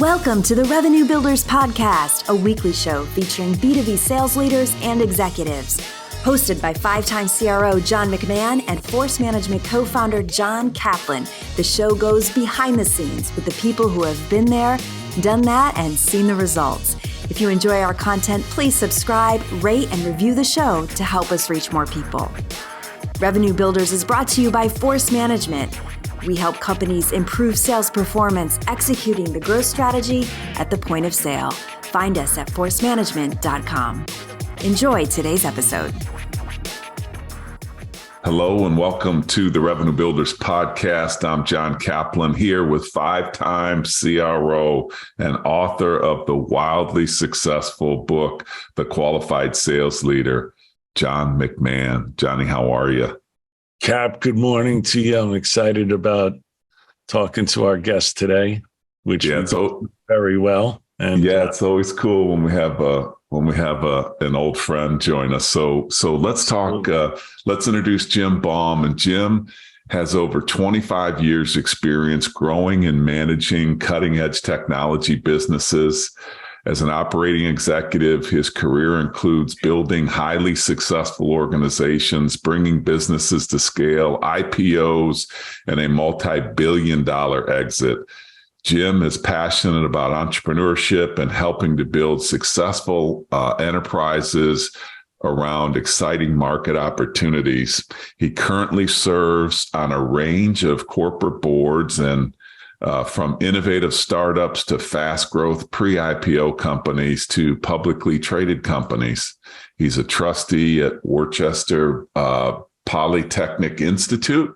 Welcome to the Revenue Builders Podcast, a weekly show featuring B2B sales leaders and executives. Hosted by five-time CRO John McMahon and Force Management co-founder John Kaplan, the show goes behind the scenes with the people who have been there, done that, and seen the results. If you enjoy our content, please subscribe, rate, and review the show to help us reach more people. Revenue Builders is brought to you by Force Management. We help companies improve sales performance, executing the growth strategy at the point of sale. Find us at forcemanagement.com. Enjoy today's episode. Hello and welcome to the Revenue Builders Podcast. I'm John Kaplan here with five-time CRO and author of the wildly successful book, The Qualified Sales Leader, John McMahon. Johnny, how are you? Cap, good morning to you. I'm excited about talking to our guest today, which we do very well. And it's always cool when we have an old friend join us. So let's talk. Let's introduce Jim Baum. And Jim has over 25 years experience growing and managing cutting edge technology businesses. As an operating executive, his career includes building highly successful organizations, bringing businesses to scale, IPOs, and a multi-billion-dollar exit. Jim is passionate about entrepreneurship and helping to build successful enterprises around exciting market opportunities. He currently serves on a range of corporate boards and from innovative startups to fast growth pre-IPO companies to publicly traded companies. He's a trustee at Worcester Polytechnic Institute,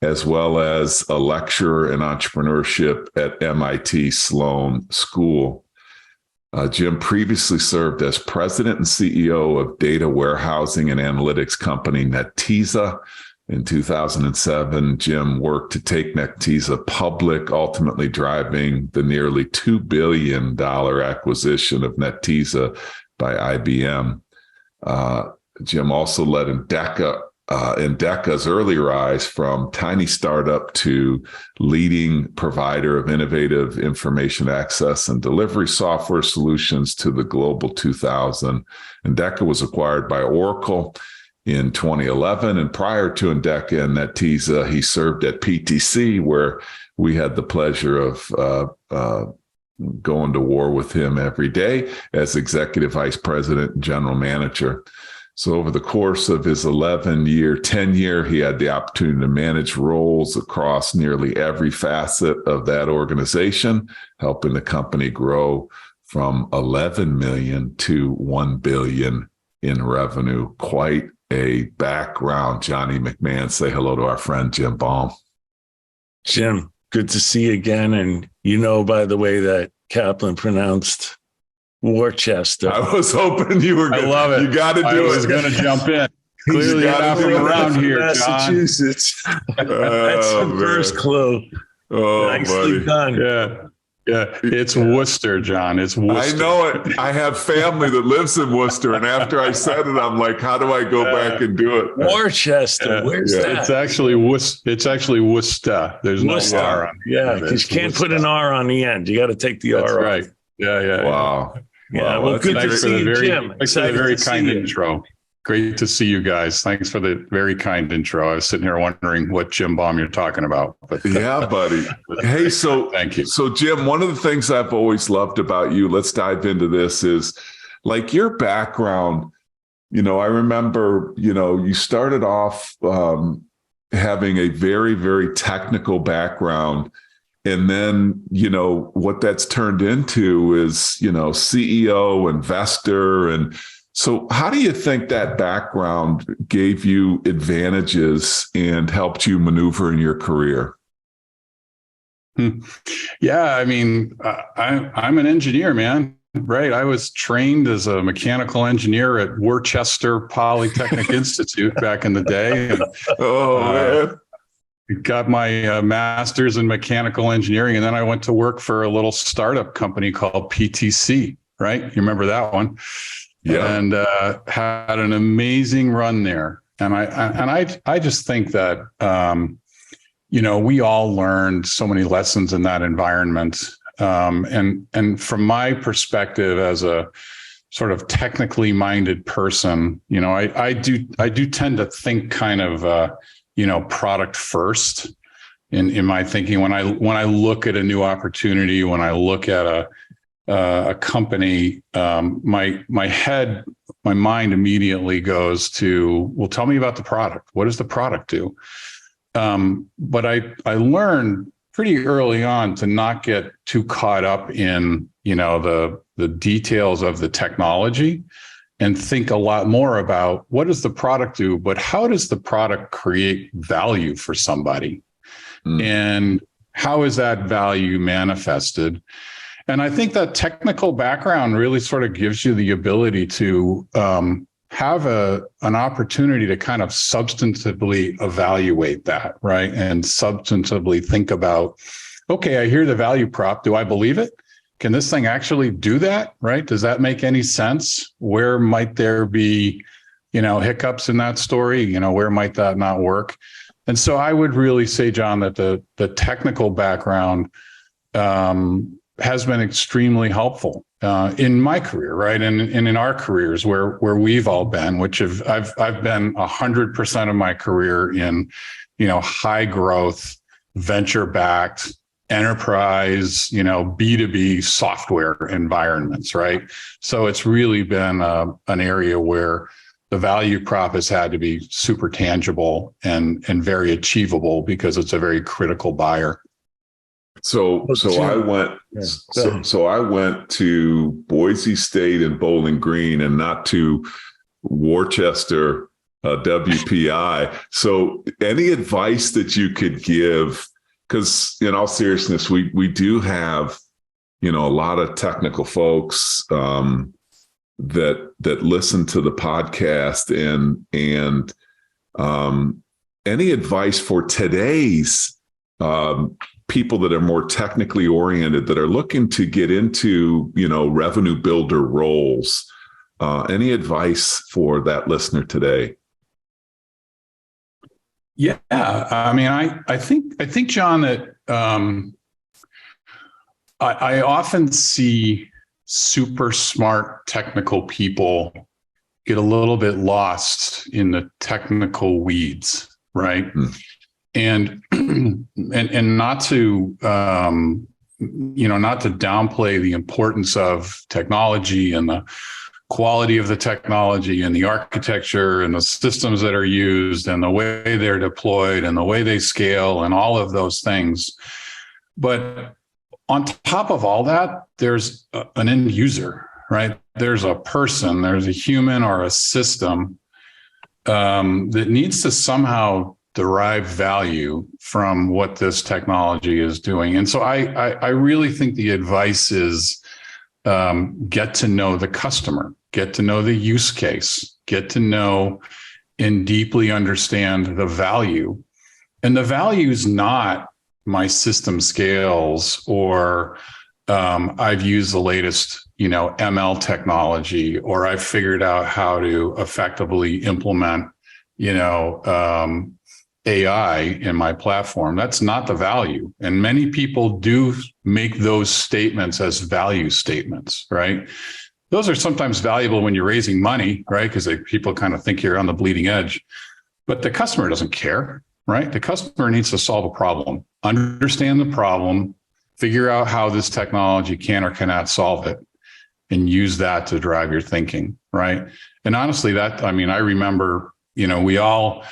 as well as a lecturer in entrepreneurship at MIT Sloan School. Jim previously served as president and CEO of data warehousing and analytics company Netezza. In 2007, Jim worked to take Netezza public, ultimately driving the nearly $2 billion acquisition of Netezza by IBM. Jim also led Endeca's early rise from tiny startup to leading provider of innovative information access and delivery software solutions to the Global 2000. Endeca was acquired by Oracle in 2011, and prior to Endeca and Netezza, he served at PTC, where we had the pleasure of going to war with him every day as executive vice president and general manager. So over the course of his 11-year tenure, he had the opportunity to manage roles across nearly every facet of that organization, helping the company grow from 11 million to 1 billion in revenue. Quite a background. Johnny McMahon, say hello to our friend Jim Baum. Jim, good to see you again. And you know, by the way, that Kaplan pronounced Worcester. I was hoping you were going to. I love it. You got to do it. I was going to jump in. Clearly, you're not from around here, Massachusetts. That's the first clue. Oh, nicely buddy. done. Yeah, it's Worcester, John. It's Worcester. I know it. I have family that lives in Worcester, and after I said it, I'm like, how do I go back and do it? Worcester. Where's that? It's actually Worcester. There's no R on it. Yeah, because you can't put an R on the end. You got to take the R off. Right. Yeah. Wow. Yeah. Well, good to see you, Jim. Thanks for the very kind intro. Great to see you guys. Thanks for the very kind intro. I was sitting here wondering what Jim Baum you're talking about. But yeah, buddy. Hey, thank you. So Jim, one of the things I've always loved about you, let's dive into this, is like your background. You know, I remember, you started off having a very, very technical background. And then, what that's turned into is, CEO, investor. And so how do you think that background gave you advantages and helped you maneuver in your career? Yeah, I mean, I'm an engineer, man. Right. I was trained as a mechanical engineer at Worcester Polytechnic Institute back in the day. And, got my master's in mechanical engineering, and then I went to work for a little startup company called PTC. Right. You remember that one? Yeah. And had an amazing run there. And I just think that we all learned so many lessons in that environment And from my perspective as a sort of technically minded person, I do tend to think kind of, product first in my thinking. When I look at a new opportunity, when I look at a company, my mind immediately goes to, well, tell me about the product. What does the product do? But I learned pretty early on to not get too caught up in, the details of the technology, and think a lot more about what does the product do, but how does the product create value for somebody? And how is that value manifested? And I think that technical background really sort of gives you the ability to have an opportunity to kind of substantively evaluate that, right? And substantively think about, okay, I hear the value prop. Do I believe it? Can this thing actually do that, right? Does that make any sense? Where might there be, hiccups in that story? Where might that not work? And so I would really say, John, that the technical background has been extremely helpful in my career, right? And in our careers where we've all been, which I've been 100% of my career in, high growth, venture backed, enterprise, B2B software environments, right? So it's really been an area where the value prop has had to be super tangible and very achievable because it's a very critical buyer. So I went to Boise State and Bowling Green, and not to Worcester WPI. So any advice that you could give? Because in all seriousness, we do have, a lot of technical folks that listen to the podcast, and any advice for today's people that are more technically oriented, that are looking to get into, revenue builder roles. Any advice for that listener today? Yeah, I mean, I think, John, that I often see super smart technical people get a little bit lost in the technical weeds, right? And not to not to downplay the importance of technology and the quality of the technology and the architecture and the systems that are used and the way they're deployed and the way they scale and all of those things. But on top of all that, there's an end user, right? There's a person, there's a human or a system that needs to somehow derive value from what this technology is doing. And so I really think the advice is get to know the customer, get to know the use case, get to know and deeply understand the value. And the value is not my system scales or I've used the latest, ML technology, or I've figured out how to effectively implement, AI in my platform. That's not the value. And many people do make those statements as value statements, right? Those are sometimes valuable when you're raising money, right? Because people kind of think you're on the bleeding edge, but the customer doesn't care, right? The customer needs to solve a problem, understand the problem, figure out how this technology can or cannot solve it, and use that to drive your thinking, right? And honestly, I remember, we all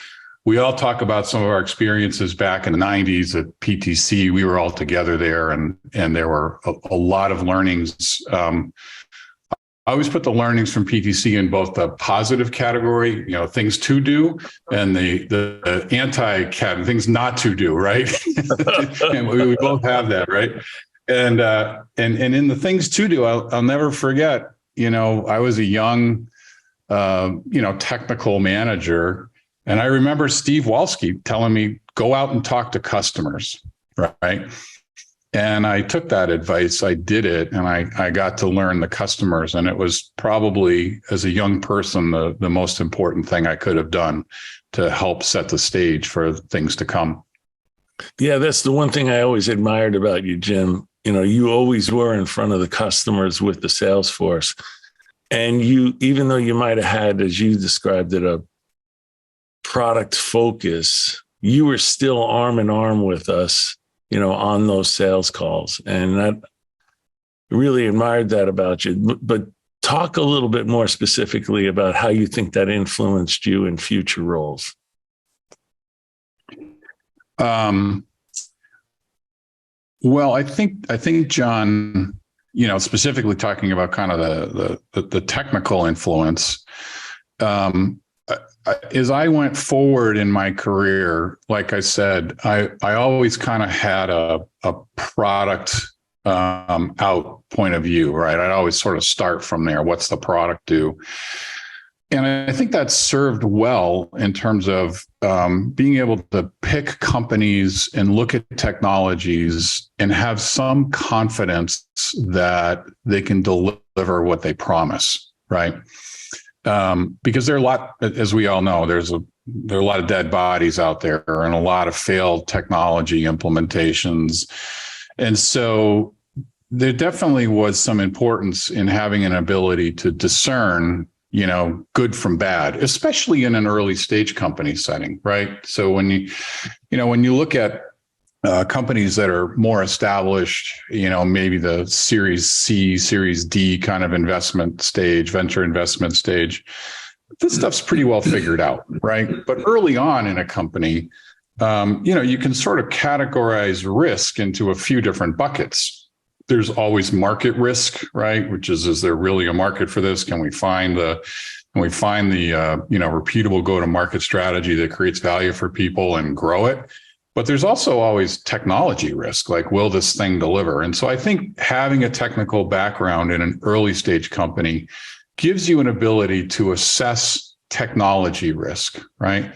talk about some of our experiences back in the 90s at PTC. We were all together there, and there were a lot of learnings. I always put the learnings from PTC in both the positive category, things to do, and the anti-cat, things not to do, right? And we both have that, right? And in the things to do, I'll never forget, I was a young, technical manager. And I remember Steve Walski telling me, go out and talk to customers, right? And I took that advice, I did it, and I got to learn the customers. And it was probably, as a young person, the most important thing I could have done to help set the stage for things to come. Yeah, that's the one thing I always admired about you, Jim. you always were in front of the customers with the sales force. And you, even though you might have had, as you described it, a product focus, you were still arm in arm with us, on those sales calls. And that really admired that about you. But talk a little bit more specifically about how you think that influenced you in future roles. Well, I think, John, specifically talking about kind of the technical influence, as I went forward in my career, like I said, I always kind of had a product out point of view, right? I'd always sort of start from there. What's the product do? And I think that served well in terms of being able to pick companies and look at technologies and have some confidence that they can deliver what they promise, right? Because there are a lot, as we all know, there are a lot of dead bodies out there and a lot of failed technology implementations. And so there definitely was some importance in having an ability to discern, good from bad, especially in an early stage company setting, right? So when you look at companies that are more established, maybe the Series C, Series D kind of investment stage, venture investment stage, this stuff's pretty well figured out, right? But early on in a company, you can sort of categorize risk into a few different buckets. There's always market risk, right? Which is there really a market for this? Can we find the repeatable go-to-market strategy that creates value for people and grow it? But there's also always technology risk, like, will this thing deliver? And so I think having a technical background in an early stage company gives you an ability to assess technology risk, right?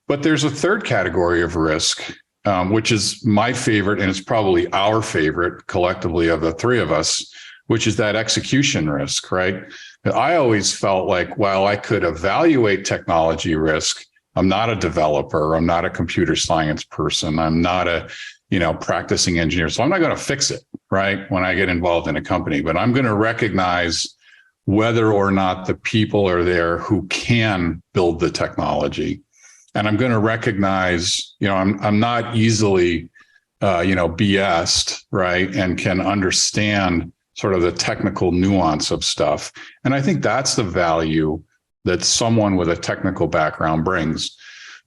But there's a third category of risk, which is my favorite, and it's probably our favorite collectively of the three of us, which is that execution risk, right? I always felt like, while I could evaluate technology risk, I'm not a developer, I'm not a computer science person, I'm not a, practicing engineer. So I'm not going to fix it, right, when I get involved in a company, but I'm going to recognize whether or not the people are there who can build the technology. And I'm going to recognize, I'm not easily, BS'd, right, and can understand sort of the technical nuance of stuff. And I think that's the value that someone with a technical background brings.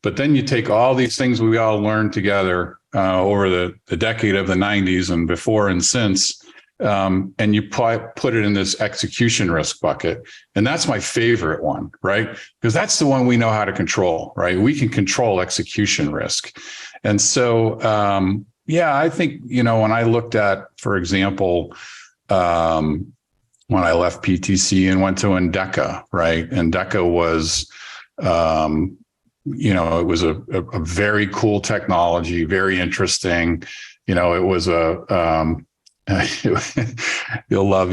But then you take all these things we all learned together over the decade of the 90s and before and since, and you put it in this execution risk bucket. And that's my favorite one, right? Because that's the one we know how to control, right? We can control execution risk. And so, I think, when I looked at, for example, when I left PTC and went to Endeca, right? Endeca was, it was a very cool technology, very interesting. It was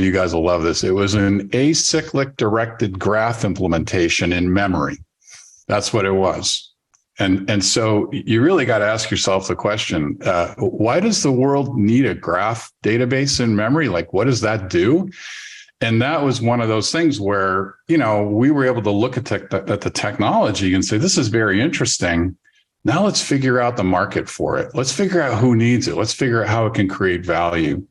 you guys will love this. It was an acyclic directed graph implementation in memory. That's what it was. And so you really got to ask yourself the question, why does the world need a graph database in memory? Like, what does that do? And that was one of those things where, we were able to look at the technology and say, this is very interesting. Now let's figure out the market for it. Let's figure out who needs it. Let's figure out how it can create value.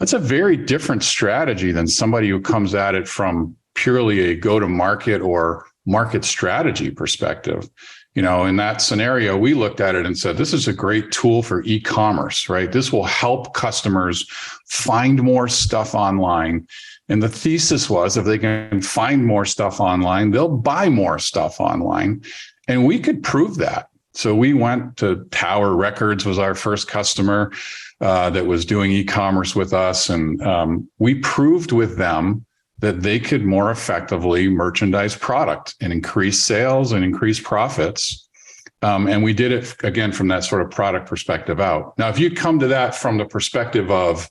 That's a very different strategy than somebody who comes at it from purely a go-to-market or market strategy perspective. In that scenario, we looked at it and said, this is a great tool for e-commerce, right? This will help customers find more stuff online. And the thesis was, if they can find more stuff online, they'll buy more stuff online. And we could prove that. So we went to Tower Records, was our first customer that was doing e-commerce with us. And we proved with them that they could more effectively merchandise product and increase sales and increase profits. And we did it, again, from that sort of product perspective out. Now, if you come to that from the perspective of,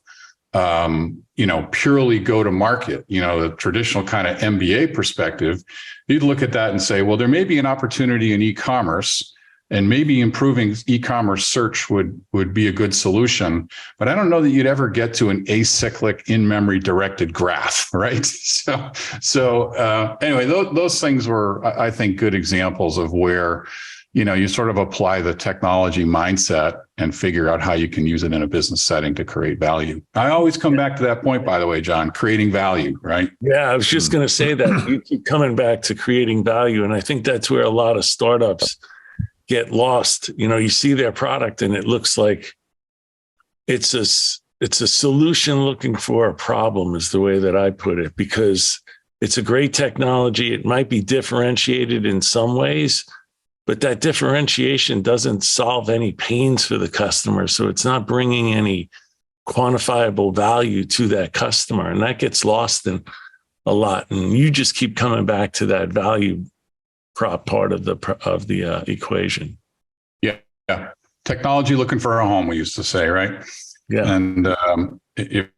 purely go to market, the traditional kind of MBA perspective, you'd look at that and say, well, there may be an opportunity in e-commerce. And maybe improving e-commerce search would be a good solution, but I don't know that you'd ever get to an acyclic in-memory directed graph, right? So anyway, those things were, I think, good examples of where, you sort of apply the technology mindset and figure out how you can use it in a business setting to create value. I always come back to that point, by the way, John, creating value, right? Yeah, I was just going to say that you keep coming back to creating value. And I think that's where a lot of startups get lost. You see their product and it looks like it's a solution looking for a problem, is the way that I put it, because it's a great technology. It might be differentiated in some ways, but that differentiation doesn't solve any pains for the customer. So it's not bringing any quantifiable value to that customer. And that gets lost in a lot. And you just keep coming back to that value prop part of the equation. Yeah. Technology looking for a home, we used to say, right? Yeah. And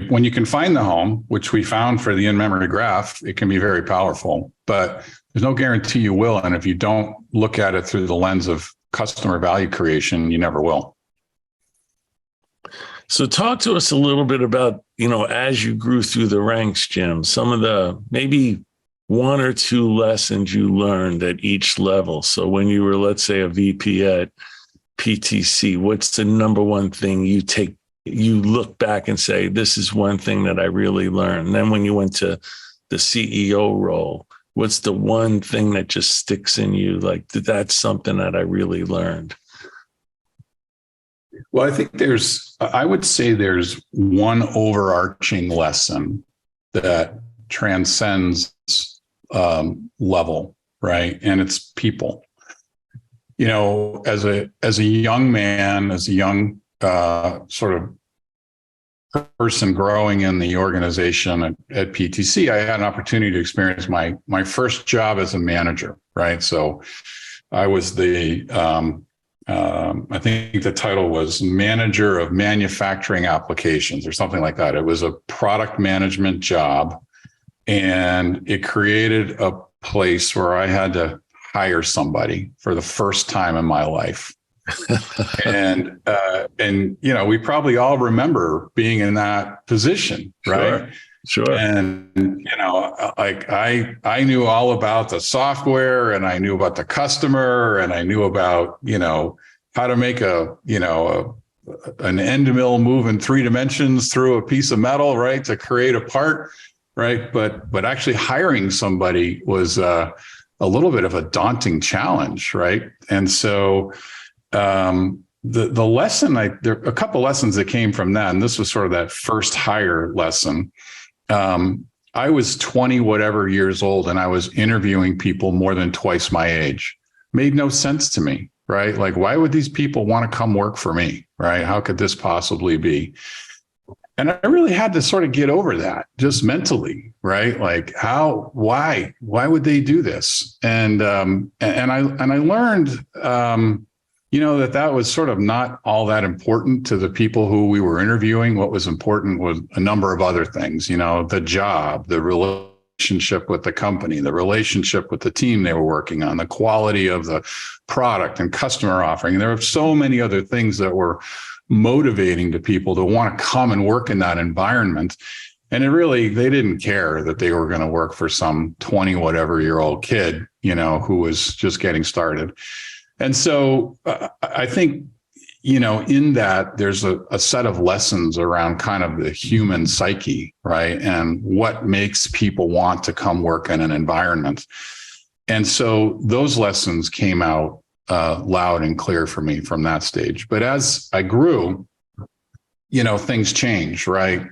when you can find the home, which we found for the in-memory graph, it can be very powerful, but there's no guarantee you will. And if you don't look at it through the lens of customer value creation, you never will. So talk to us a little bit about, as you grew through the ranks, Jim, some of the maybe one or two lessons you learned at each level. So when you were, let's say, a VP at PTC, what's the number one thing you look back and say, this is one thing that I really learned? And then when you went to the CEO role, what's the one thing that just sticks in you? Like, that's something that I really learned. Well, I think I would say there's one overarching lesson that transcends level, right? And it's people. As a young man, as a young sort of person growing in the organization at PTC, I had an opportunity to experience my first job as a manager, right? So I was I think the title was Manager of Manufacturing Applications or something like that. It was a product management job, and it created a place where I had to hire somebody for the first time in my life. and we probably all remember being in that position, right? Sure. And like I knew all about the software, and I knew about the customer, and I knew about how to make an end mill move in 3 dimensions through a piece of metal, right, to create a part, right? But actually hiring somebody was a little bit of a daunting challenge, right? And so the lesson, there are a couple lessons that came from that, and this was sort of that first hire lesson. I was 20 whatever years old, and I was interviewing people more than twice my age. Made no sense to me, right? Like, why would these people want to come work for me, right? How could this possibly be? And I really had to sort of get over that just mentally, right? Like, why would they do this? And I learned, that was sort of not all that important to the people who we were interviewing. What was important was a number of other things, the job, the relationship with the company, the relationship with the team they were working on, the quality of the product and customer offering. And there were so many other things that were motivating to people to want to come and work in that environment. And they didn't care that they were going to work for some 20 whatever year old kid, who was just getting started. And so I think, in that there's a set of lessons around kind of the human psyche, right? And what makes people want to come work in an environment. And so those lessons came out loud and clear for me from that stage. But as I grew, things changed, right?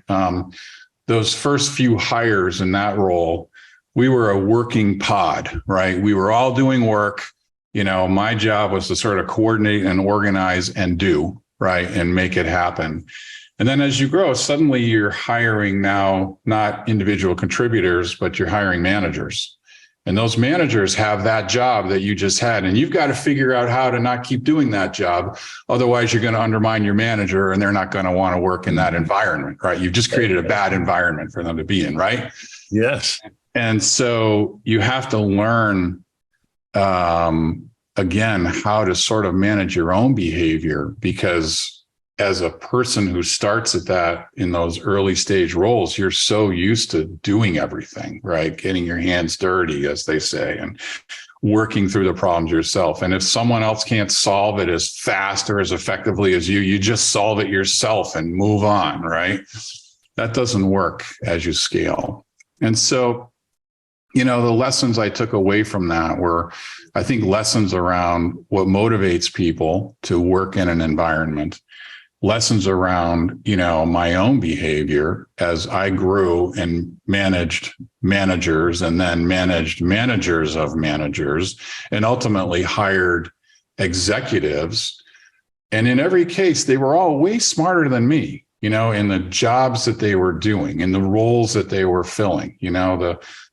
Those first few hires in that role, we were a working pod, right? We were all doing work. My job was to sort of coordinate and organize and do, right, and make it happen. And then as you grow, suddenly you're hiring now not individual contributors, but you're hiring managers. And those managers have that job that you just had. And you've got to figure out how to not keep doing that job. Otherwise, you're going to undermine your manager, and they're not going to want to work in that environment, right? You've just created a bad environment for them to be in, right? Yes. And so you have to learn again, how to sort of manage your own behavior, because as a person who starts at that in those early stage roles, you're so used to doing everything, right? Getting your hands dirty, as they say, and working through the problems yourself. And if someone else can't solve it as fast or as effectively as you just solve it yourself and move on, right? That doesn't work as you scale. And so, the lessons I took away from that were, I think, lessons around what motivates people to work in an environment, lessons around, my own behavior as I grew and managed managers and then managed managers of managers and ultimately hired executives. And in every case, they were all way smarter than me, in the jobs that they were doing, in the roles that they were filling.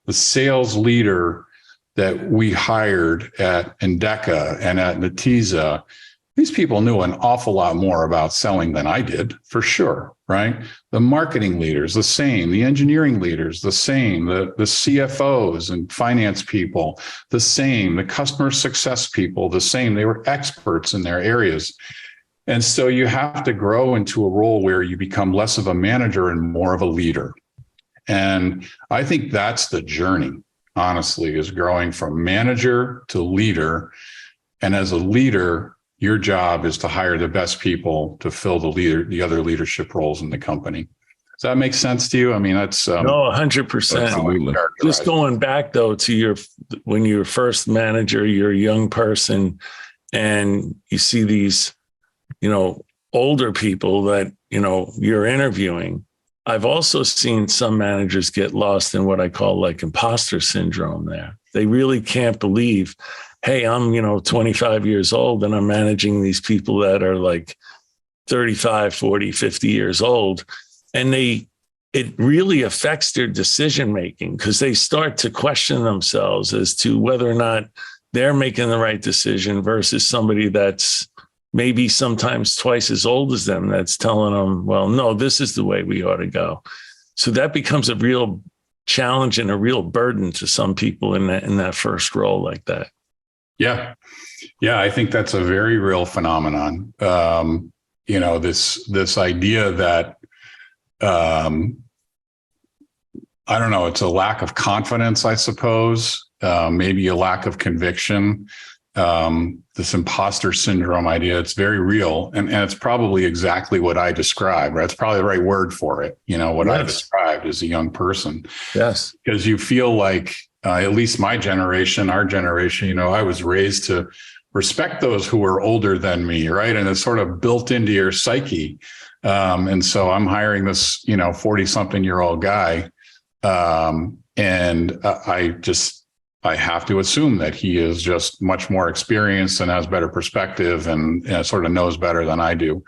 The sales leader that we hired at Endeca and at Netiza, these people knew an awful lot more about selling than I did, for sure, right? The marketing leaders, the same. The engineering leaders, the same. The CFOs and finance people, the same. The customer success people, the same. They were experts in their areas. And so you have to grow into a role where you become less of a manager and more of a leader. And I think that's the journey, honestly, is growing from manager to leader. And as a leader, your job is to hire the best people to fill the other leadership roles in the company. Does that make sense to you? I mean, that's no, 100%. Just going back though to when you're first manager, you're a young person, and you see these, older people that you're interviewing. I've also seen some managers get lost in what I call like imposter syndrome there. They really can't believe, hey, I'm, 25 years old and I'm managing these people that are like 35, 40, 50 years old. And it really affects their decision-making because they start to question themselves as to whether or not they're making the right decision versus somebody that's maybe sometimes twice as old as them that's telling them, well, no, this is the way we ought to go. So that becomes a real challenge and a real burden to some people in that first role like that. Yeah. Yeah. I think that's a very real phenomenon. This idea that, I don't know, it's a lack of confidence, I suppose, maybe a lack of conviction, this imposter syndrome idea. It's very real. And it's probably exactly what I described, right? It's probably the right word for it. What I described as a young person. Yes. Because you feel like, at least my generation, our generation, I was raised to respect those who were older than me, right? And it's sort of built into your psyche. And so I'm hiring this, 40-something-year-old guy. And I have to assume that he is just much more experienced and has better perspective and sort of knows better than I do.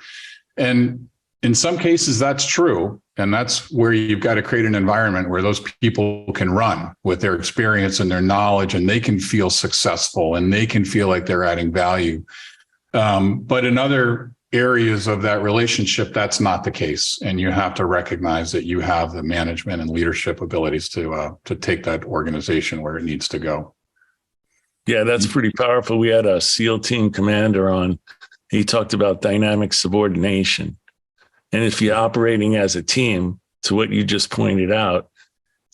And in some cases, that's true. And that's where you've got to create an environment where those people can run with their experience and their knowledge, and they can feel successful and they can feel like they're adding value. But in other areas of that relationship, that's not the case. And you have to recognize that you have the management and leadership abilities to take that organization where it needs to go. Yeah, that's pretty powerful. We had a SEAL team commander on. He talked about dynamic subordination. And if you're operating as a team, to what you just pointed out,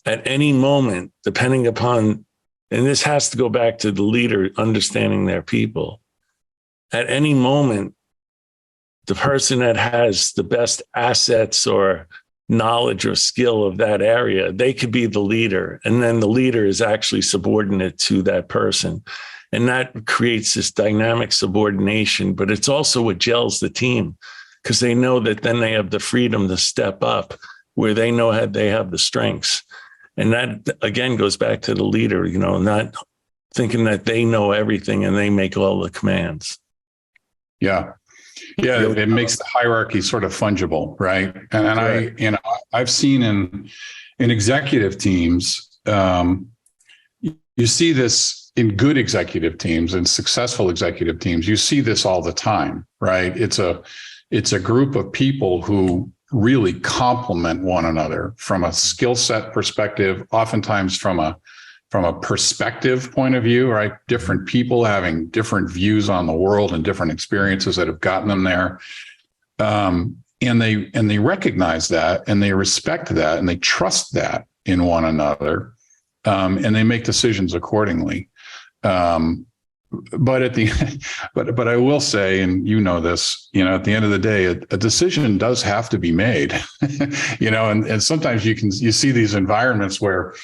at any moment, depending upon, and this has to go back to the leader understanding their people, at any moment, the person that has the best assets or knowledge or skill of that area, they could be the leader. And then the leader is actually subordinate to that person. And that creates this dynamic subordination, but it's also what gels the team, because they know that then they have the freedom to step up where they know they have the strengths. And that, again, goes back to the leader, not thinking that they know everything and they make all the commands. Yeah. Yeah. It makes the hierarchy sort of fungible, right? And I've seen in executive teams, you see this in good executive teams and successful executive teams. You see this all the time, right? It's a group of people who really complement one another from a skill set perspective, oftentimes from a from a perspective point of view, right? Different people having different views on the world and different experiences that have gotten them there. And they recognize that, and they respect that, and they trust that in one another, and they make decisions accordingly. But but I will say, and you know this, at the end of the day, a decision does have to be made, and sometimes you see these environments where,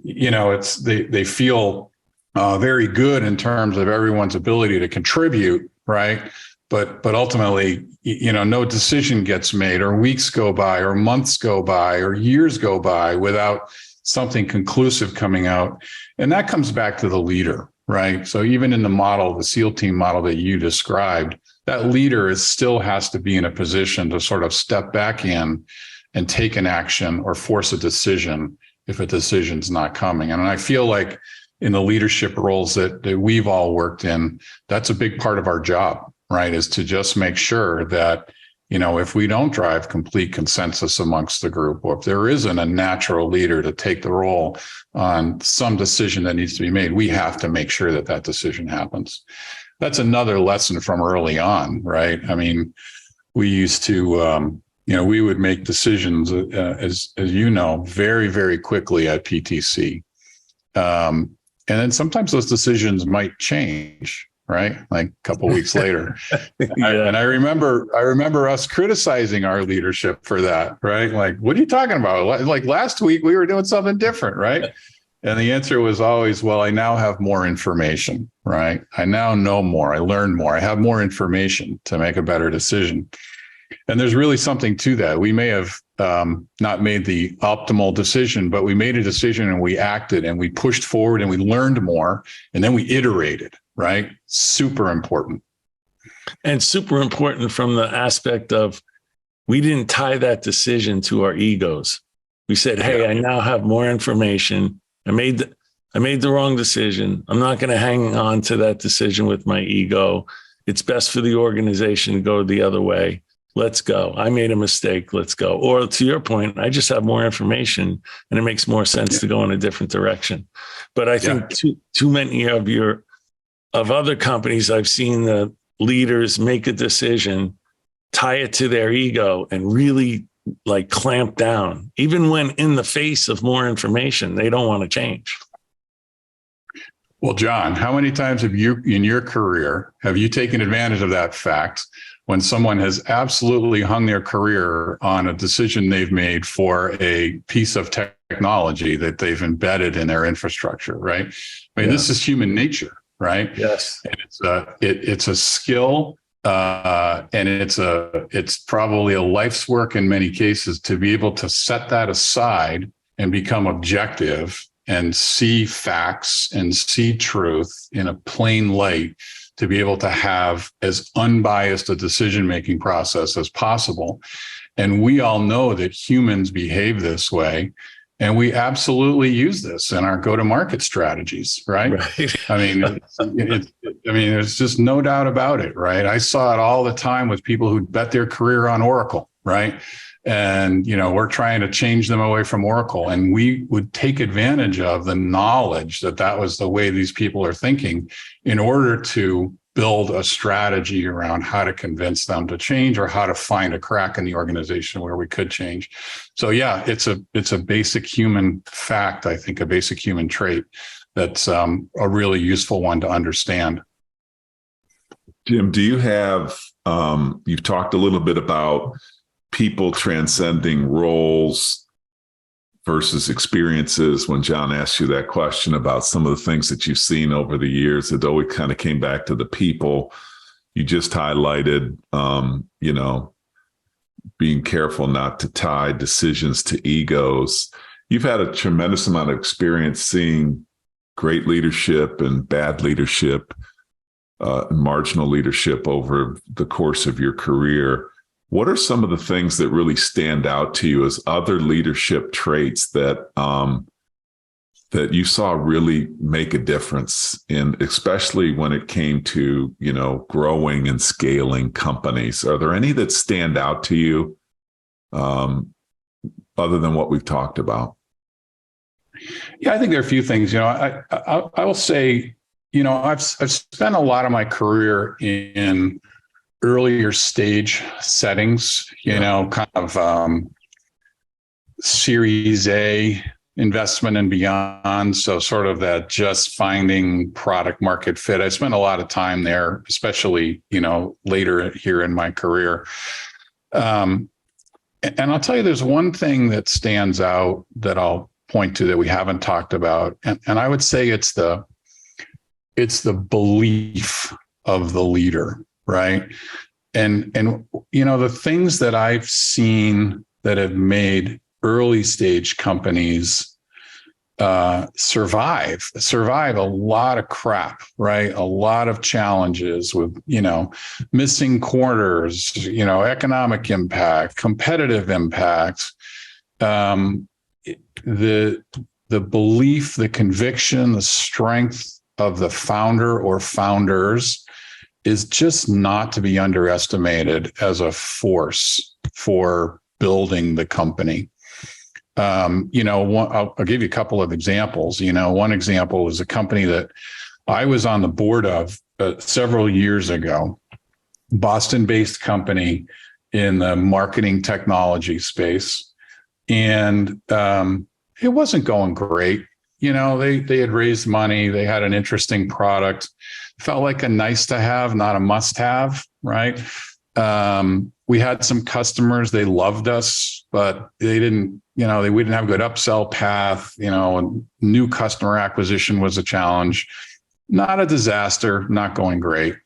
they feel very good in terms of everyone's ability to contribute, right? But ultimately, no decision gets made, or weeks go by, or months go by, or years go by without something conclusive coming out. And that comes back to the leader, right? So even in the model, the SEAL team model that you described, that leader still has to be in a position to sort of step back in and take an action or force a decision if a decision's not coming. And I feel like in the leadership roles that we've all worked in, that's a big part of our job, right? Is to just make sure that, if we don't drive complete consensus amongst the group, or if there isn't a natural leader to take the role on some decision that needs to be made, we have to make sure that that decision happens. That's another lesson from early on, right? I mean, we used to, we would make decisions, as very, very quickly at PTC. And then sometimes those decisions might change, right? Like a couple of weeks later. And I remember us criticizing our leadership for that, right? Like, what are you talking about? Like last week we were doing something different, right? And the answer was always, well, I now have more information, right? I now know more. I learned more. I have more information to make a better decision. And there's really something to that. We may have not made the optimal decision, but we made a decision and we acted and we pushed forward and we learned more, and then we iterated, right? Super important. And super important from the aspect of, we didn't tie that decision to our egos. We said, hey, I now have more information. I made the wrong decision. I'm not going to hang on to that decision with my ego. It's best for the organization to go the other way. Let's go. I made a mistake. Let's go. Or to your point, I just have more information and it makes more sense to go in a different direction. But I think too many of other companies, I've seen the leaders make a decision, tie it to their ego, and really like clamp down, even when in the face of more information, they don't want to change. Well, John, how many times have you in your career, have you taken advantage of that fact when someone has absolutely hung their career on a decision they've made for a piece of technology that they've embedded in their infrastructure, right? I mean, this is human nature, right? Yes. And it's a skill, and it's probably a life's work in many cases to be able to set that aside and become objective and see facts and see truth in a plain light, to be able to have as unbiased a decision-making process as possible. And we all know that humans behave this way, and we absolutely use this in our go-to-market strategies, right? I mean, there's just no doubt about it, right? I saw it all the time with people who bet their career on Oracle, right? And, we're trying to change them away from Oracle. And we would take advantage of the knowledge that was the way these people are thinking in order to build a strategy around how to convince them to change, or how to find a crack in the organization where we could change. So yeah, it's a basic human fact, I think, a basic human trait that's a really useful one to understand. Jim, do you have, you've talked a little bit about people transcending roles versus experiences. When John asked you that question about some of the things that you've seen over the years, it always kind of came back to the people. You just highlighted, being careful not to tie decisions to egos. You've had a tremendous amount of experience seeing great leadership and bad leadership, marginal leadership over the course of your career. What are some of the things that really stand out to you as other leadership traits that that you saw really make a difference in, especially when it came to, growing and scaling companies? Are there any that stand out to you other than what we've talked about? Yeah, I think there are a few things. I will say, I've spent a lot of my career in earlier stage settings. Kind of Series A investment and beyond. So sort of that just finding product market fit. I spent a lot of time there, especially later here in my career. And I'll tell you, there's one thing that stands out that I'll point to that we haven't talked about. And I would say it's the belief of the leader, right? And the things that I've seen that have made early stage companies survive a lot of crap, right? A lot of challenges with, missing quarters, economic impact, competitive impact, the belief, the conviction, the strength of the founder or founders is just not to be underestimated as a force for building the company. I'll give you a couple of examples. One example is a company that I was on the board of several years ago, Boston-based company in the marketing technology space. And it wasn't going great. They had raised money. They had an interesting product. Felt like a nice to have, not a must have, right? We had some customers, they loved us, but we didn't have a good upsell path. New customer acquisition was a challenge. Not a disaster, not going great.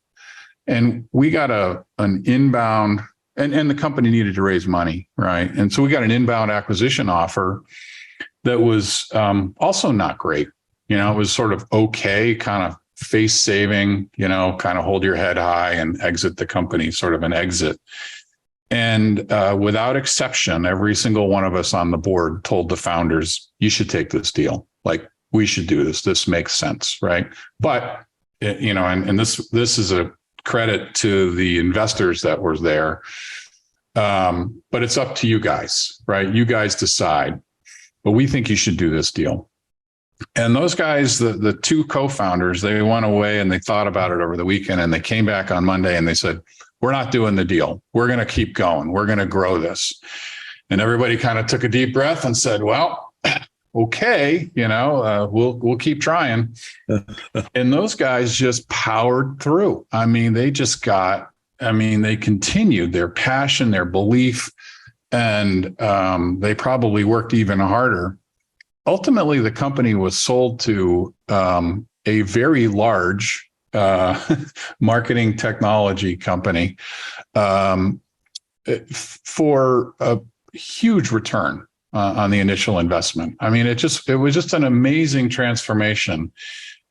And we got an inbound, and the company needed to raise money, right? And so we got an inbound acquisition offer that was also not great. It was sort of okay, kind of face saving, kind of hold your head high and exit the company, sort of an exit. And without exception, every single one of us on the board told the founders, you should take this deal. Like, we should do this. This makes sense, right? But, and this is a credit to the investors that were there. But it's up to you guys, right? You guys decide. But we think you should do this deal. And those guys, the two co-founders, they went away and they thought about it over the weekend, and they came back on Monday and they said, we're not doing the deal. We're going to keep going. We're going to grow this. And everybody kind of took a deep breath and said, well, okay, we'll keep trying. And those guys just powered through. I mean, they continued their passion, their belief, and they probably worked even harder. Ultimately, the company was sold to a very large marketing technology company for a huge return on the initial investment. I mean, it was just an amazing transformation.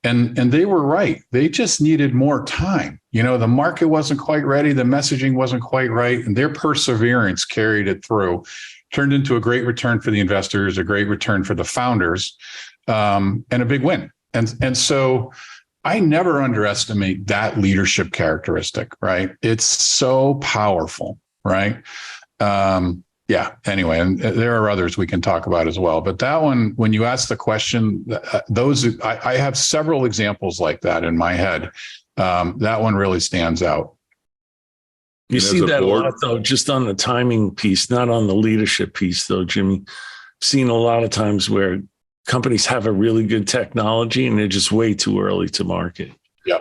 And they were right. They just needed more time. The market wasn't quite ready. The messaging wasn't quite right. And their perseverance carried it through, turned into a great return for the investors, a great return for the founders, and a big win. And so I never underestimate that leadership characteristic, right? It's so powerful, right? Anyway, and there are others we can talk about as well. But that one, when you ask the question, I have several examples like that in my head. That one really stands out. You see that a lot, though, just on the timing piece, not on the leadership piece, though, Jimmy. I've seen a lot of times where companies have a really good technology and they're just way too early to market. Yeah.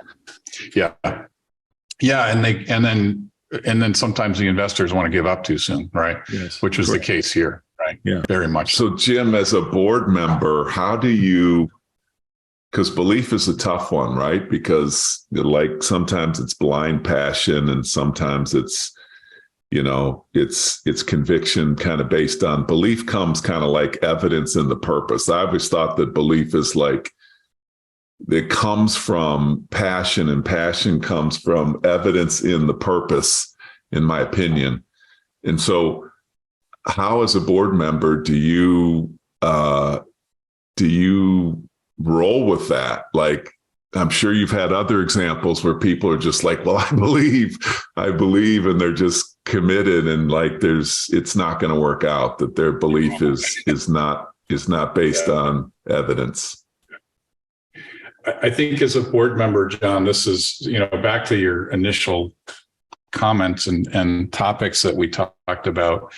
And then sometimes the investors want to give up too soon, right? Yes, which was the case here, right? Yeah, very much. So, Jim, as a board member, how do you? Because belief is a tough one, right? Because like sometimes it's blind passion, and sometimes it's conviction kind of based on belief comes kind of like evidence in the purpose. I always thought that belief is like it comes from passion, and passion comes from evidence in the purpose, in my opinion. And so how, as a board member, do you roll with that? Like, I'm sure you've had other examples where people are just like, well, I believe, and they're just committed, and like it's not going to work out, that their belief is not is not based on evidence. I think as a board member, John, this is, back to your initial comments and topics that we talked about.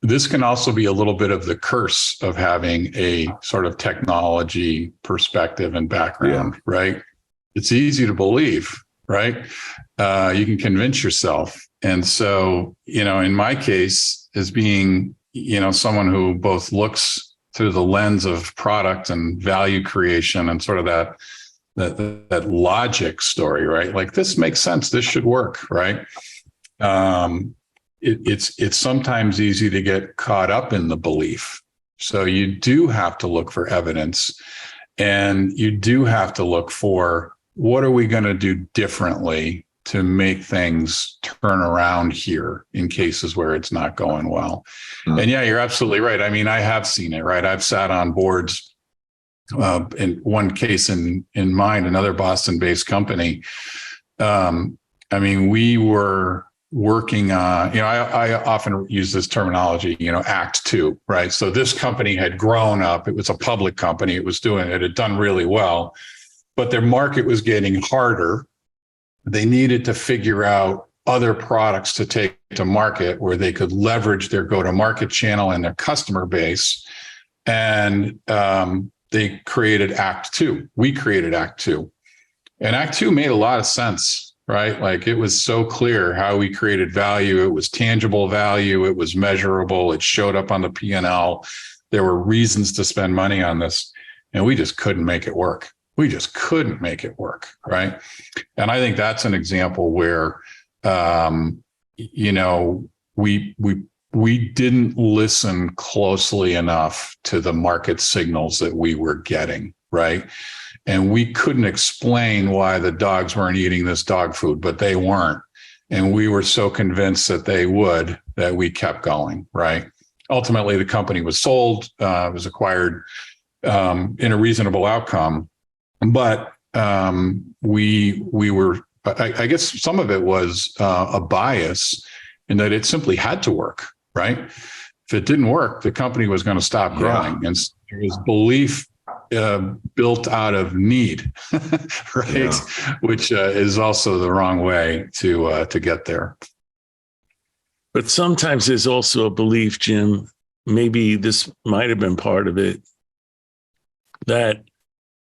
This can also be a little bit of the curse of having a sort of technology perspective and background, right? It's easy to believe, right? You can convince yourself. And so, in my case, as being, someone who both looks through the lens of product and value creation and sort of that logic story, right? Like, this makes sense. This should work, right? It's sometimes easy to get caught up in the belief. So you do have to look for evidence, and you do have to look for, what are we going to do differently to make things turn around here in cases where it's not going well? Mm-hmm. And yeah, you're absolutely right. I mean, I have seen it, right? I've sat on boards, in one case in mind, another Boston-based company. We were working on, I often use this terminology, Act Two, right? So this company had grown up. It was a public company. It had done really well, but their market was getting harder. They needed to figure out other products to take to market where they could leverage their go-to-market channel and their customer base. And they created Act Two. We created Act Two. And Act Two made a lot of sense, right? Like, it was so clear how we created value. It was tangible value. It was measurable. It showed up on the P&L. There were reasons to spend money on this, and we just couldn't make it work. We just couldn't make it work, right? And I think that's an example where, we didn't listen closely enough to the market signals that we were getting, right? And we couldn't explain why the dogs weren't eating this dog food, but they weren't. And we were so convinced that they would, that we kept going, right? Ultimately, the company was sold, was acquired in a reasonable outcome. But we were, I guess some of it was a bias in that it simply had to work, right? If it didn't work, the company was going to stop growing. Yeah. And there was belief built out of need, right? Yeah. Which is also the wrong way to get there. But sometimes there's also a belief, Jim, maybe this might have been part of it, that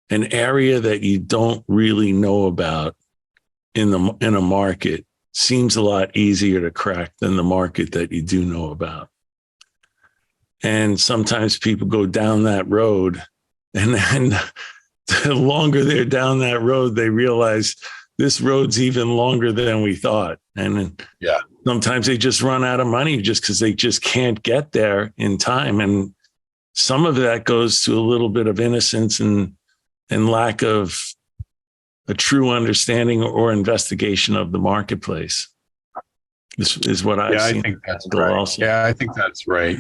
an area that you don't really know about in a market seems a lot easier to crack than the market that you do know about. And sometimes people go down that road, and then the longer they're down that road, they realize this road's even longer than we thought. And yeah, sometimes they just run out of money just because they just can't get there in time. And some of that goes to a little bit of innocence and lack of a true understanding or investigation of the marketplace. This is what I've seen. I think that's right. Also. Yeah, I think that's right.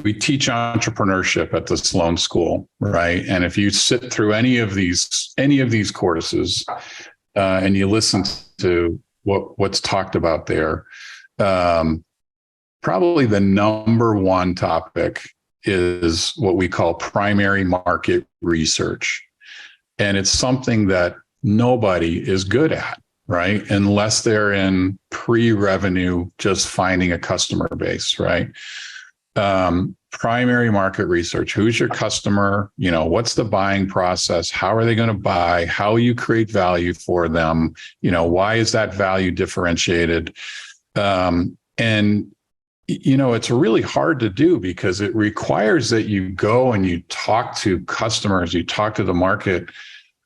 We teach entrepreneurship at the Sloan School, right? And if you sit through any of these courses, and you listen to what's talked about there, probably the number one topic is what we call primary market research. And it's something that nobody is good at, right? Unless they're in pre-revenue, just finding a customer base, right? Primary market research. Who's your customer? What's the buying process? How are they going to buy? How you create value for them? Why is that value differentiated? It's really hard to do because it requires that you go and you talk to customers, you talk to the market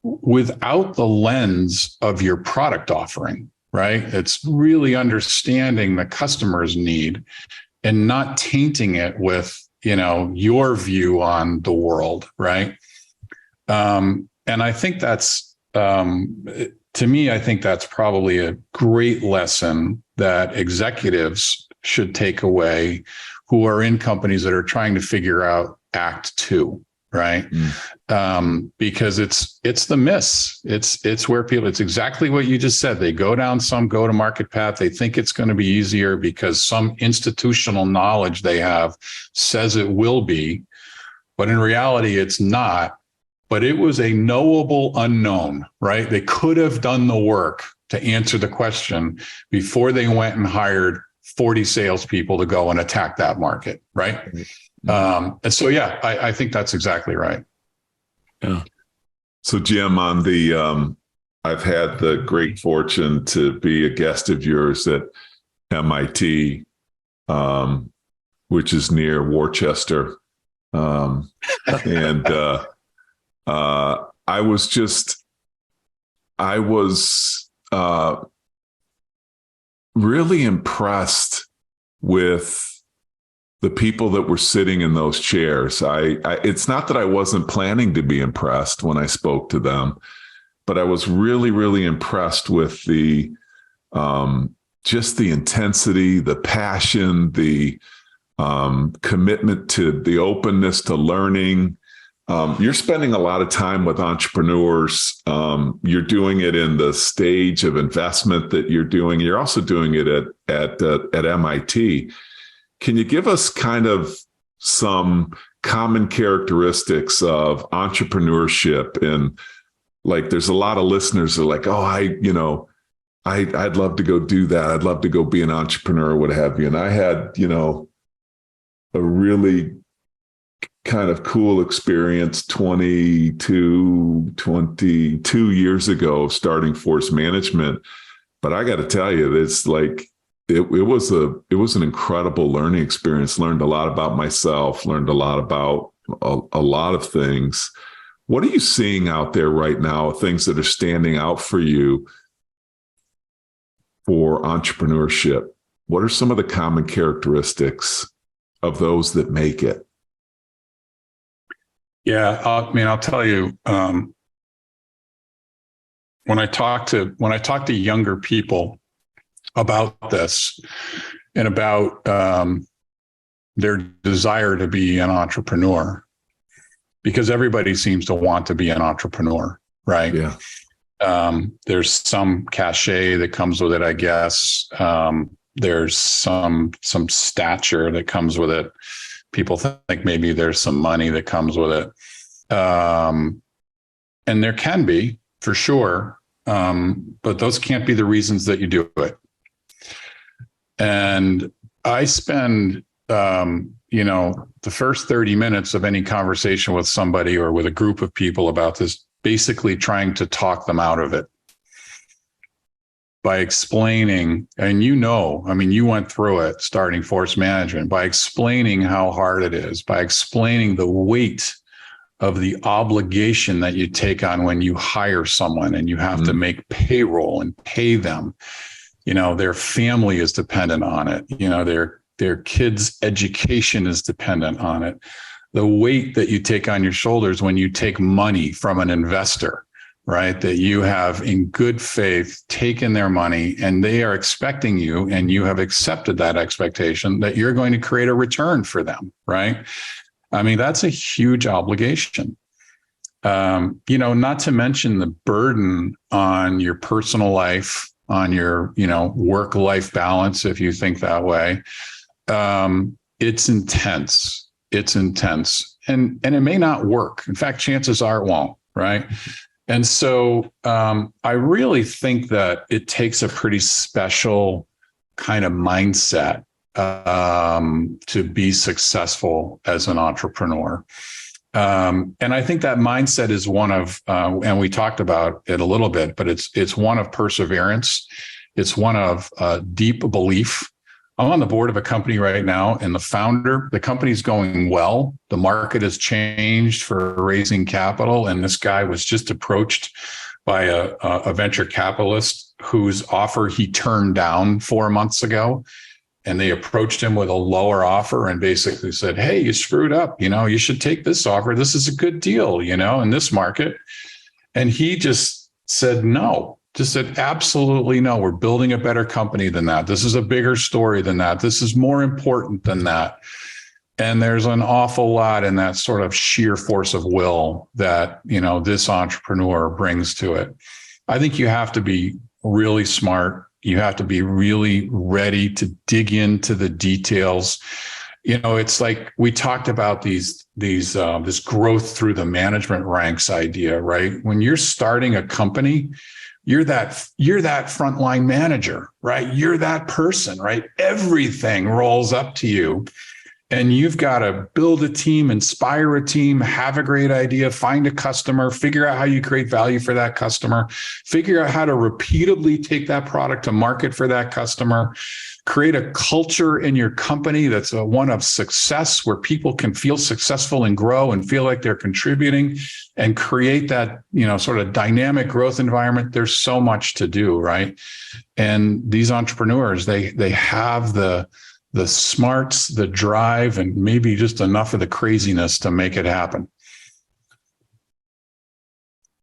without the lens of your product offering, right? It's really understanding the customer's need and not tainting it with, your view on the world, right? And I think that's, to me, I think that's probably a great lesson that executives should take away who are in companies that are trying to figure out Act Two, right? Because it's the miss. It's where people, it's exactly what you just said. They go down some go-to-market path. They think it's going to be easier because some institutional knowledge they have says it will be, but in reality, it's not. But it was a knowable unknown, right? They could have done the work to answer the question before they went and hired 40 salespeople to go and attack that market, right? And so, yeah, I think that's exactly right. Yeah. So, Jim, on the, I've had the great fortune to be a guest of yours at MIT, which is near Worcester. I was really impressed with the people that were sitting in those chairs. It's not that I wasn't planning to be impressed when I spoke to them, but I was really, really impressed with the just the intensity, the passion, the commitment to the openness to learning. You're spending a lot of time with entrepreneurs. You're doing it in the stage of investment that you're doing. You're also doing it at MIT. Can you give us kind of some common characteristics of entrepreneurship? And like, there's a lot of listeners that are like, oh, I'd love to go do that. I'd love to go be an entrepreneur, what have you. And I had, a really kind of cool experience 22 years ago starting Force Management. But I got to tell you, it's like, it was an incredible learning experience. Learned a lot about myself, learned a lot about a lot of things. What are you seeing out there right now? Things that are standing out for you for entrepreneurship? What are some of the common characteristics of those that make it? Yeah, I'll tell you, when I talk to younger people about this and about their desire to be an entrepreneur, because everybody seems to want to be an entrepreneur, right? Yeah. There's some cachet that comes with it, I guess. There's some stature that comes with it. People think maybe there's some money that comes with it. And there can be, for sure. But those can't be the reasons that you do it. And I spend, the first 30 minutes of any conversation with somebody or with a group of people about this, basically trying to talk them out of it by explaining, and you went through it starting Force Management, by explaining how hard it is, by explaining the weight of the obligation that you take on when you hire someone and you have to make payroll and pay them. Their family is dependent on it. Their kids' education is dependent on it. The weight that you take on your shoulders when you take money from an investor, right? That you have in good faith taken their money and they are expecting you, and you have accepted that expectation that you're going to create a return for them, right? I mean, that's a huge obligation. Not to mention the burden on your personal life, on your, work-life balance, if you think that way. It's intense. It's intense. And it may not work. In fact, chances are it won't, right? And so I really think that it takes a pretty special kind of mindset to be successful as an entrepreneur. And I think that mindset is one of, and we talked about it a little bit, but it's one of perseverance. It's one of deep belief. I'm on the board of a company right now, and the company's going well. The market has changed for raising capital. And this guy was just approached by a venture capitalist whose offer he turned down 4 months ago. And they approached him with a lower offer and basically said, hey, you screwed up. You should take this offer. This is a good deal, in this market. And he just said, no. Just said, absolutely no. We're building a better company than that. This is a bigger story than that. This is more important than that. And there's an awful lot in that sort of sheer force of will that, this entrepreneur brings to it. I think you have to be really smart. You have to be really ready to dig into the details. It's like we talked about this growth through the management ranks idea, right? When you're starting a company, you're that frontline manager, right? You're that person, right? Everything rolls up to you. And you've got to build a team, inspire a team, have a great idea, find a customer, figure out how you create value for that customer, figure out how to repeatedly take that product to market for that customer, create a culture in your company that's one of success where people can feel successful and grow and feel like they're contributing, and create that, sort of dynamic growth environment. There's so much to do, right? And these entrepreneurs, they have the smarts, the drive, and maybe just enough of the craziness to make it happen.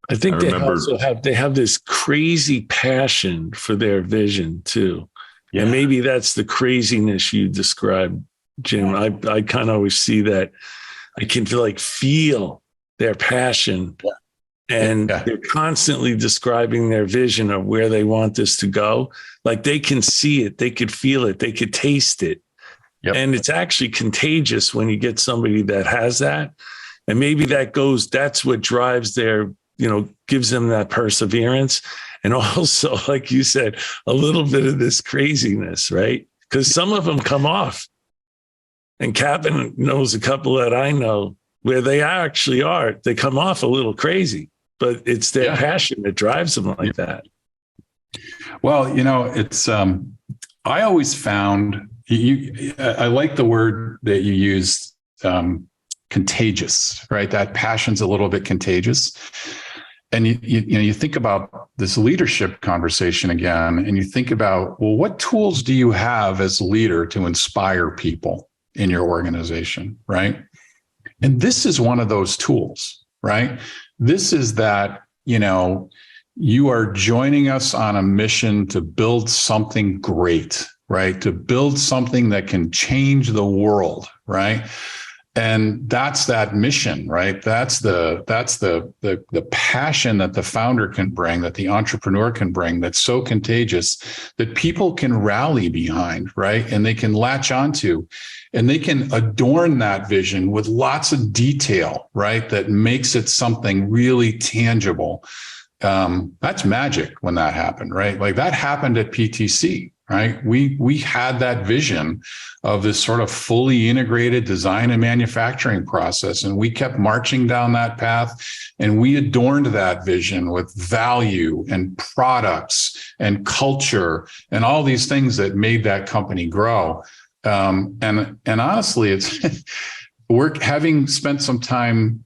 I think they have this crazy passion for their vision too. Yeah. And maybe that's the craziness you described, Jim. I kind of always see that. I can feel their passion. Yeah. And they're constantly describing their vision of where they want this to go. Like they can see it, they could feel it, they could taste it. Yep. And it's actually contagious when you get somebody that has that. And maybe that's what drives their, gives them that perseverance. And also, like you said, a little bit of this craziness, right? Because some of them come off. And Captain knows a couple that I know where they actually are. They come off a little crazy, but it's their passion that drives them like that. Well, it's, I always found, I like the word that you used, contagious, right? That passion's a little bit contagious. And you think about this leadership conversation again, and you think about, well, what tools do you have as a leader to inspire people in your organization, right? And this is one of those tools, right? This is that, you are joining us on a mission to build something great, right? To build something that can change the world, right? And that's that mission, right? That's the passion that the founder can bring, that the entrepreneur can bring, that's so contagious that people can rally behind, right? And they can latch onto, and they can adorn that vision with lots of detail, right? That makes it something really tangible. That's magic when that happened, right? Like that happened at PTC, right? We had that vision of this sort of fully integrated design and manufacturing process, and we kept marching down that path, and we adorned that vision with value and products and culture and all these things that made that company grow. And honestly, it's having spent some time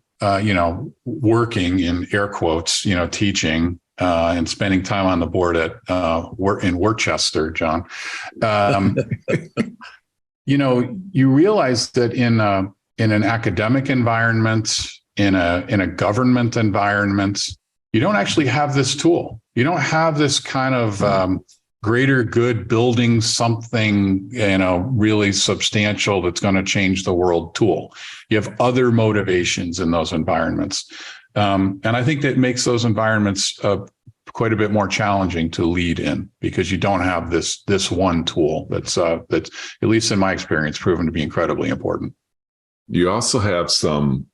working in air quotes, teaching and spending time on the board in Worcester, John. You realize that in an academic environment, in a government environment, you don't actually have this tool. You don't have this kind of greater good, building something, really substantial that's going to change the world tool. You have other motivations in those environments. And I think that makes those environments quite a bit more challenging to lead in, because you don't have this one tool that's at least in my experience, proven to be incredibly important. You also have some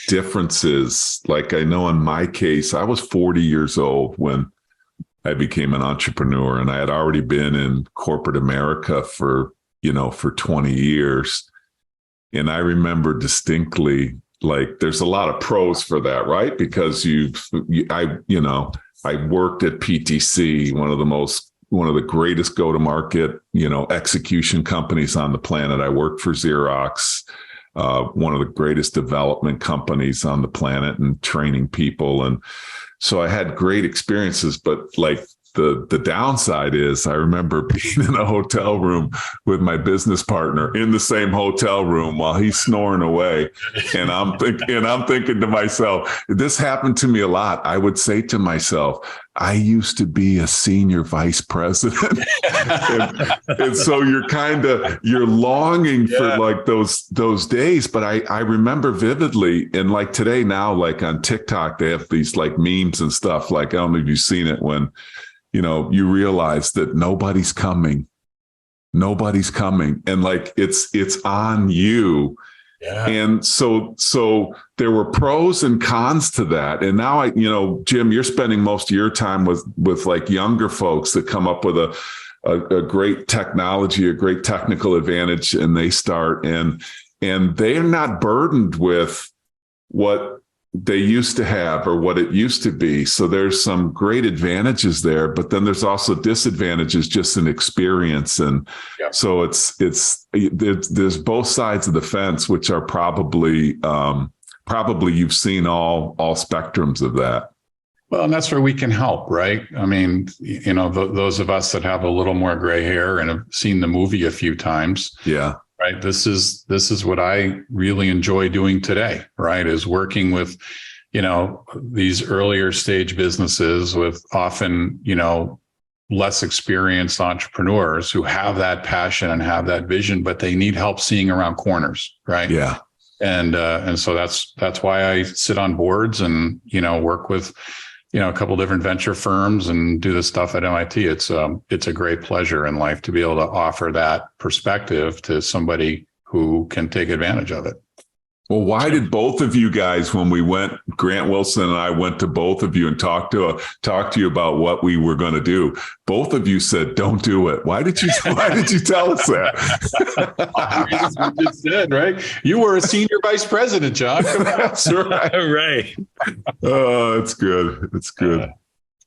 differences. Like I know in my case, I was 40 years old when I became an entrepreneur, and I had already been in corporate America for 20 years. And I remember distinctly, like, there's a lot of pros for that, right? Because I worked at PTC, one of the greatest go-to-market, execution companies on the planet. I worked for Xerox, one of the greatest development companies on the planet, and training people. And so I had great experiences, but like the downside is I remember being in a hotel room with my business partner in the same hotel room while he's snoring away. And I'm thinking to myself, this happened to me a lot. I would say to myself, I used to be a senior vice president. and so you're longing for like those days. But I remember vividly, and like today now, like on TikTok, they have these like memes and stuff. Like, I don't know if you've seen it, when, you realize that nobody's coming. And like, it's on you. Yeah. And so there were pros and cons to that. And now Jim, you're spending most of your time with like younger folks that come up with a great technology, a great technical advantage, and they start and they're not burdened with what they used to have or what it used to be. So there's some great advantages there, but then there's also disadvantages just in experience. And so there's both sides of the fence, which are probably you've seen all spectrums of that. Well, and that's where we can help, right? I mean, those of us that have a little more gray hair and have seen the movie a few times. Yeah. Right. This is what I really enjoy doing today, right? Is working with, these earlier stage businesses with often, less experienced entrepreneurs who have that passion and have that vision, but they need help seeing around corners, right? Yeah. And so that's why I sit on boards and, work with, a couple different venture firms and do this stuff at MIT. It's a great pleasure in life to be able to offer that perspective to somebody who can take advantage of it. Well, why did both of you guys, when we went, Grant Wilson and I went to both of you and talked to you about what we were going to do? Both of you said, "Don't do it." Why did you tell us that? You just said, right? You were a senior vice president, John. That's right. Right. Oh, it's good. It's good.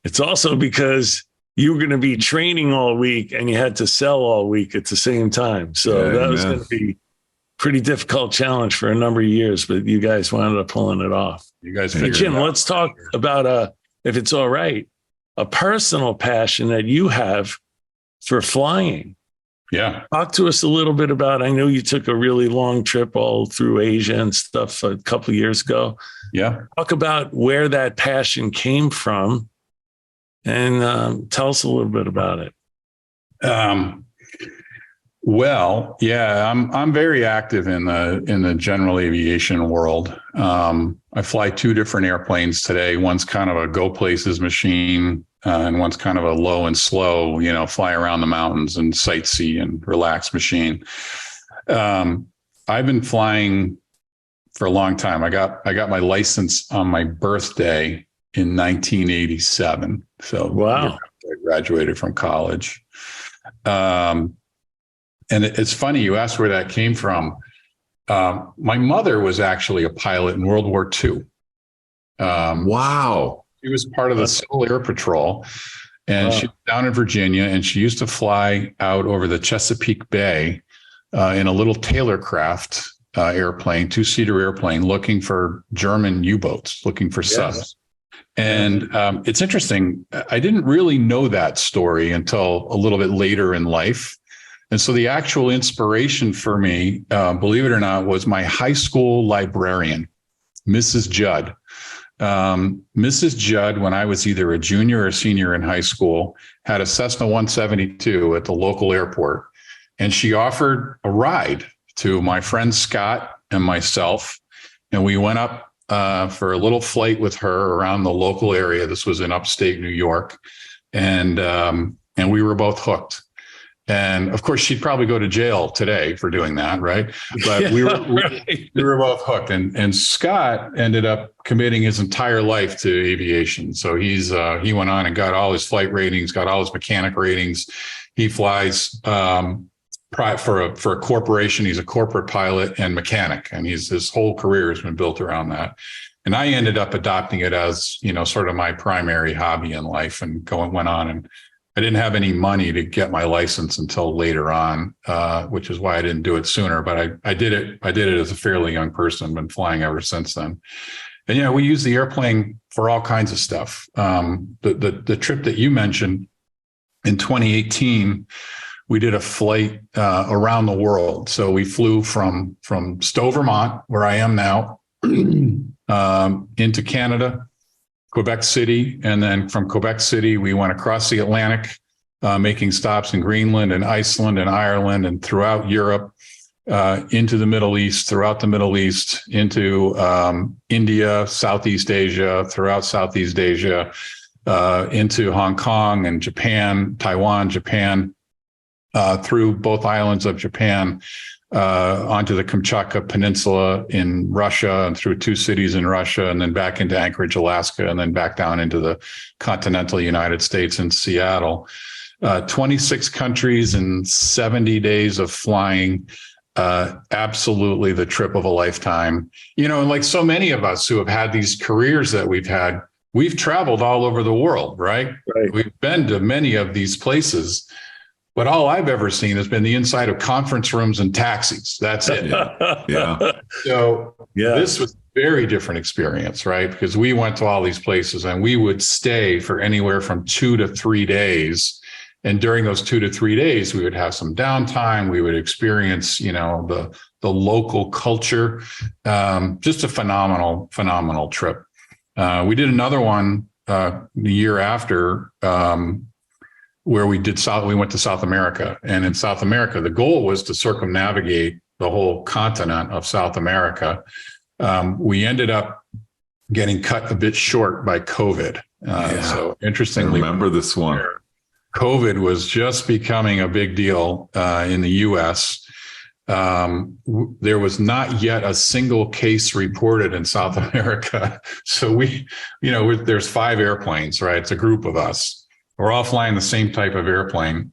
It's also because you were going to be training all week and you had to sell all week at the same time. So that was going to be pretty difficult challenge for a number of years, but you guys wound up pulling it off. You guys figured Jim, let's talk about, if it's all right, a personal passion that you have for flying. Yeah. Talk to us a little bit about, I know you took a really long trip all through Asia and stuff a couple of years ago. Yeah. Talk about where that passion came from and tell us a little bit about it. Well, yeah, I'm very active in the general aviation world. I fly two different airplanes today. One's kind of a go places machine, and one's kind of a low and slow, fly around the mountains and sightsee and relax machine. I've been flying for a long time. I got my license on my birthday in 1987. So wow, I graduated from college. And it's funny, you asked where that came from. My mother was actually a pilot in World War II. Wow. She was part of the Civil Air Patrol, and she was down in Virginia, and she used to fly out over the Chesapeake Bay in a little Taylor craft airplane, two-seater airplane, looking for German U-boats, looking for subs. And it's interesting. I didn't really know that story until a little bit later in life. And so the actual inspiration for me, believe it or not, was my high school librarian, Mrs. Judd. Mrs. Judd, when I was either a junior or a senior in high school, had a Cessna 172 at the local airport. And she offered a ride to my friend Scott and myself. And we went up for a little flight with her around the local area. This was in upstate New York. And we were both hooked. And of course, she'd probably go to jail today for doing that, right? But we were both hooked. And Scott ended up committing his entire life to aviation. So he went on and got all his flight ratings, got all his mechanic ratings. He flies for a corporation. He's a corporate pilot and mechanic, and his whole career has been built around that. And I ended up adopting it as sort of my primary hobby in life, and went on and. I didn't have any money to get my license until later on, which is why I didn't do it sooner. But I did it. I did it as a fairly young person. Been flying ever since then. And we use the airplane for all kinds of stuff. The trip that you mentioned in 2018, we did a flight around the world. So we flew from Stowe, Vermont, where I am now, into Canada, Quebec City. And then from Quebec City, we went across the Atlantic, making stops in Greenland and Iceland and Ireland and throughout Europe, into the Middle East, throughout the Middle East, into India, Southeast Asia, throughout Southeast Asia, into Hong Kong and Japan, Taiwan, Japan, through both islands of Japan, onto the Kamchatka Peninsula in Russia and through 2 cities in Russia, and then back into Anchorage, Alaska, and then back down into the continental United States in Seattle. 26 countries and 70 days of flying. Absolutely the trip of a lifetime. And like so many of us who have had these careers that we've had, we've traveled all over the world, right? We've been to many of these places. But all I've ever seen has been the inside of conference rooms and taxis. That's it. Yeah. So this was a very different experience, right? Because we went to all these places and we would stay for anywhere from 2 to 3 days. And during those 2 to 3 days, we would have some downtime. We would experience, the local culture. Just a phenomenal trip. We did another one the year after, where we went to South America. And in South America, the goal was to circumnavigate the whole continent of South America. We ended up getting cut a bit short by COVID. So interestingly, I remember this one. COVID was just becoming a big deal in the US. There was not yet a single case reported in South America. So there's 5 airplanes, right? It's a group of us. We're all flying the same type of airplane,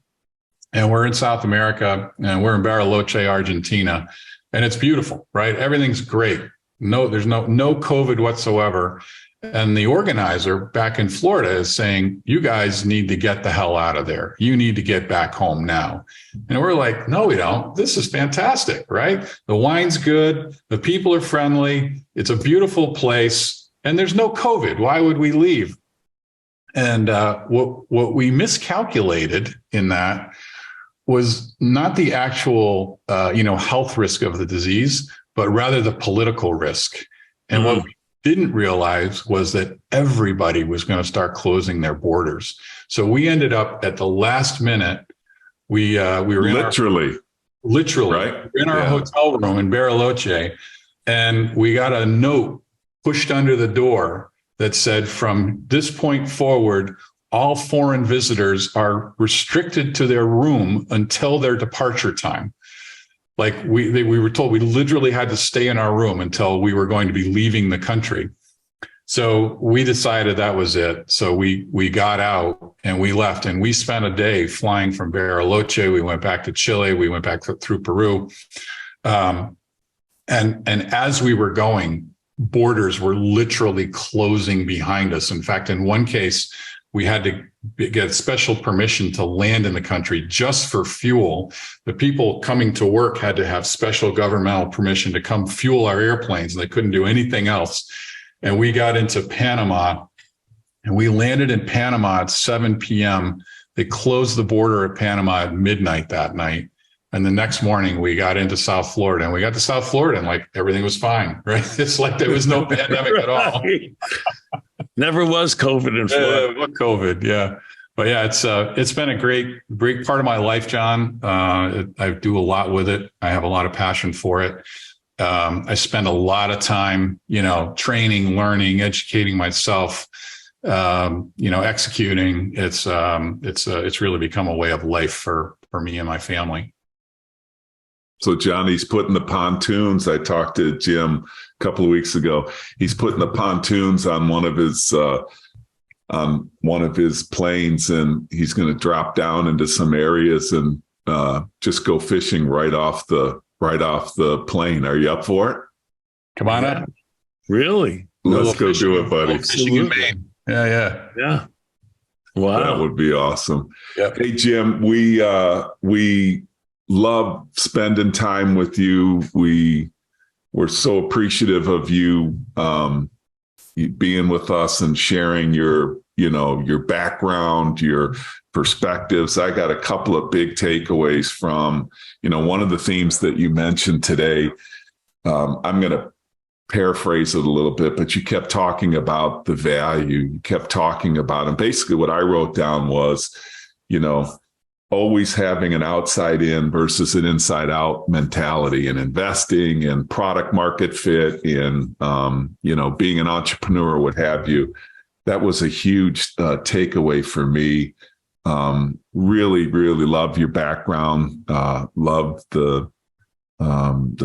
and we're in South America, and we're in Bariloche, Argentina, and it's beautiful, right? Everything's great. There's no COVID whatsoever. And the organizer back in Florida is saying, you guys need to get the hell out of there. You need to get back home now. And we're like, no, we don't. This is fantastic, right? The wine's good. The people are friendly. It's a beautiful place, and there's no COVID. Why would we leave? And what we miscalculated in that was not the actual, health risk of the disease, but rather the political risk. And what we didn't realize was that everybody was going to start closing their borders. So we ended up at the last minute. We were literally right? In our hotel room in Bariloche, and we got a note pushed under the door that said, from this point forward, all foreign visitors are restricted to their room until their departure time. Like we were told we literally had to stay in our room until we were going to be leaving the country. So we decided that was it. So we got out and we left, and we spent a day flying from Bariloche. We went back to Chile. We went back through Peru. And as we were going, borders were literally closing behind us. In fact, in one case, we had to get special permission to land in the country just for fuel. The people coming to work had to have special governmental permission to come fuel our airplanes, and they couldn't do anything else. And we got into Panama, and we landed in Panama at 7 p.m. They closed the border at Panama at midnight that night. And the next morning we got into South Florida, and we got to South Florida and like everything was fine, right? It's like there was no pandemic at all. Never was COVID in Florida. COVID, yeah. But yeah, it's been a great part of my life, John. I do a lot with it. I have a lot of passion for it. I spend a lot of time, training, learning, educating myself, executing. It's really become a way of life for me and my family. So Johnny's putting the pontoons. I talked to Jim a couple of weeks ago. He's putting the pontoons on one of his planes, and he's going to drop down into some areas and just go fishing right off the plane. Are you up for it? Come on up. Really? Let's go do it, buddy. Fishing in Maine. Yeah. Wow. That would be awesome. Yep. Hey, Jim, we love spending time with you. We're so appreciative of you being with us and sharing your background, your perspectives. I got a couple of big takeaways from, one of the themes that you mentioned today. I'm going to paraphrase it a little bit, but you kept talking about the value. You kept talking about, and basically what I wrote down was, always having an outside in versus an inside out mentality, and investing in product market fit, in, being an entrepreneur, what have you. That was a huge takeaway for me. Really, really love your background. Love the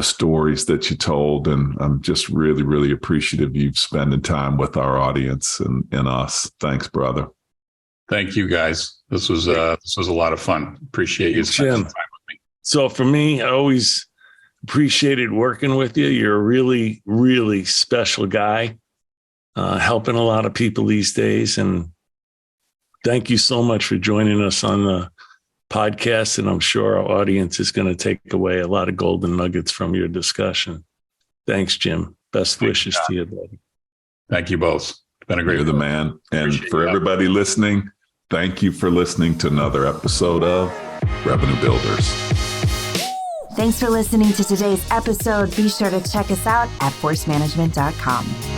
stories that you told, and I'm just really, really appreciative of you spending time with our audience and us. Thanks, brother. Thank you, guys. This was a lot of fun. Appreciate you spending time with me. So for me, I always appreciated working with you. You're a really, really special guy, helping a lot of people these days. And thank you so much for joining us on the podcast. And I'm sure our audience is going to take away a lot of golden nuggets from your discussion. Thanks, Jim. Best wishes to you, buddy. Thank you both. It's been a great. You're the man. And for everybody listening, thank you for listening to another episode of Revenue Builders. Thanks for listening to today's episode. Be sure to check us out at forcemanagement.com.